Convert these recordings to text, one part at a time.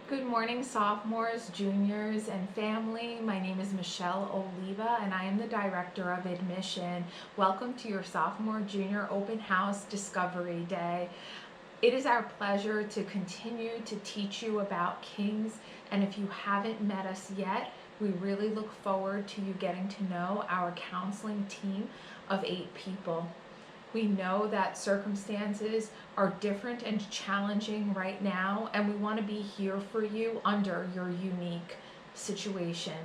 Good morning, sophomores, juniors, and family. My name is Michelle Oliva, and I am the Director of Admission. Welcome to your Sophomore-Junior Open House Discovery Day. It is our pleasure to continue to teach you about Kings, and if you haven't met us yet, we really look forward to you getting to know our counseling team of 8 people. We know that circumstances are different and challenging right now, and we want to be here for you under your unique situation.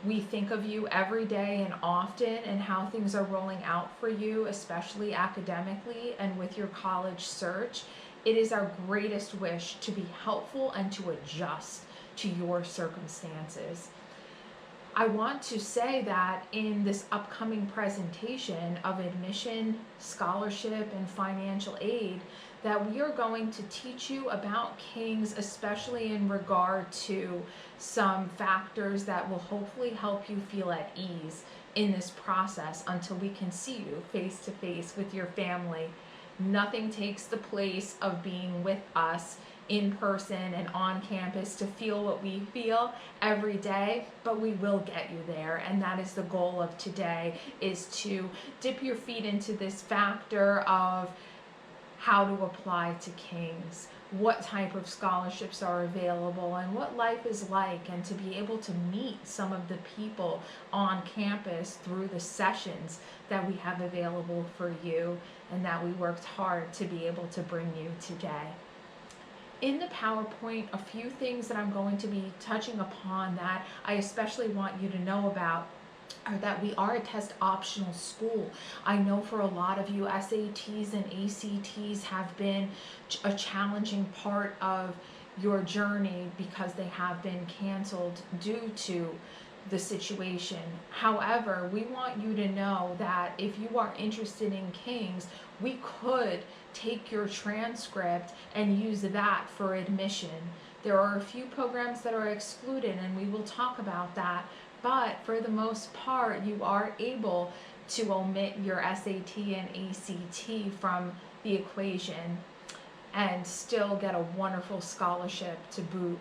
We think of you every day and often and how things are rolling out for you, especially academically and with your college search. It is our greatest wish to be helpful and to adjust to your circumstances. I want to say that in this upcoming presentation of admission, scholarship, and financial aid, that we are going to teach you about Kings, especially in regard to some factors that will hopefully help you feel at ease in this process until we can see you face to face with your family. Nothing takes the place of being with us in person and on campus to feel what we feel every day, but we will get you there, and that is the goal of today, is to dip your feet into this factor of how to apply to Kings, what type of scholarships are available, and what life is like, and to be able to meet some of the people on campus through the sessions that we have available for you and that we worked hard to be able to bring you today. In the PowerPoint, a few things that I'm going to be touching upon that I especially want you to know about are that we are a test optional school. I know for a lot of you, SATs and ACTs have been a challenging part of your journey because they have been canceled due to the situation. However, we want you to know that if you are interested in Kings, we could take your transcript and use that for admission. There are a few programs that are excluded, and we will talk about that, but for the most part, you are able to omit your SAT and ACT from the equation and still get a wonderful scholarship to boot.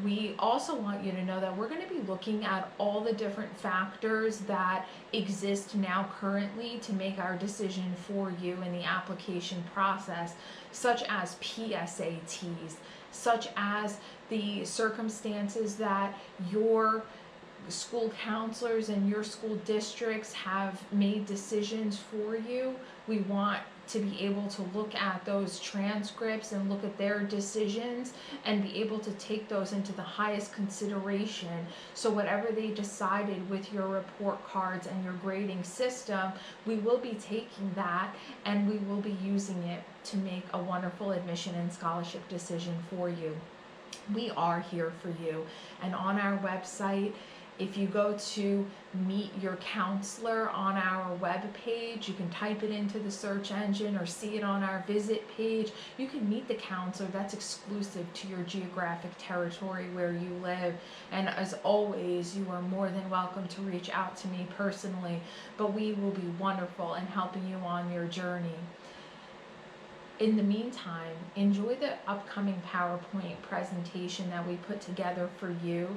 We also want you to know that we're going to be looking at all the different factors that exist now currently to make our decision for you in the application process, such as PSATs, such as the circumstances that your school counselors and your school districts have made decisions for you. We want to be able to look at those transcripts and look at their decisions and be able to take those into the highest consideration. So whatever they decided with your report cards and your grading system, we will be taking that and we will be using it to make a wonderful admission and scholarship decision for you. We are here for you, and on our website, if you go to Meet Your Counselor on our web page, you can type it into the search engine or see it on our visit page. You can meet the counselor. That's exclusive to your geographic territory where you live. And as always, you are more than welcome to reach out to me personally, but we will be wonderful in helping you on your journey. In the meantime, enjoy the upcoming PowerPoint presentation that we put together for you,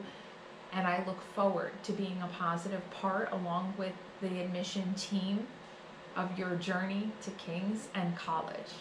and I look forward to being a positive part along with the admission team of your journey to Kings and college.